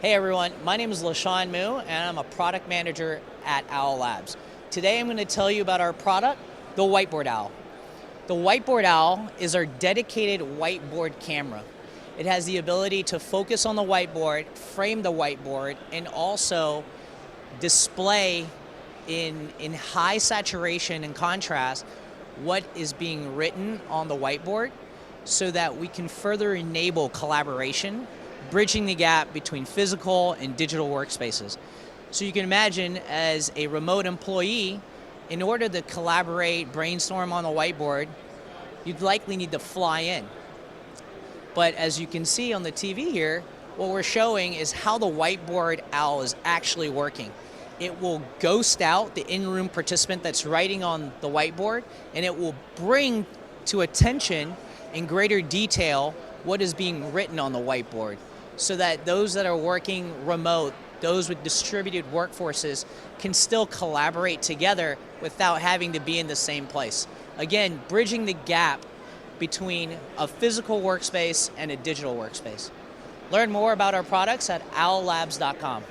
Hey everyone, my name is LaShawn Moo and I'm a product manager at Owl Labs. Today I'm going to tell you about our product, the Whiteboard Owl. The Whiteboard Owl is our dedicated whiteboard camera. It has the ability to focus on the whiteboard, frame the whiteboard, and also display in high saturation and contrast what is being written on the whiteboard so that we can further enable collaboration, bridging the gap between physical and digital workspaces. So you can imagine, as a remote employee, in order to collaborate, brainstorm on the whiteboard, you'd likely need to fly in. But as you can see on the TV here, what we're showing is how the Whiteboard Owl is actually working. It will ghost out the in-room participant that's writing on the whiteboard, and it will bring to attention in greater detail what is being written on the whiteboard, so that those that are working remote, those with distributed workforces, can still collaborate together without having to be in the same place. Again, bridging the gap between a physical workspace and a digital workspace. Learn more about our products at owllabs.com.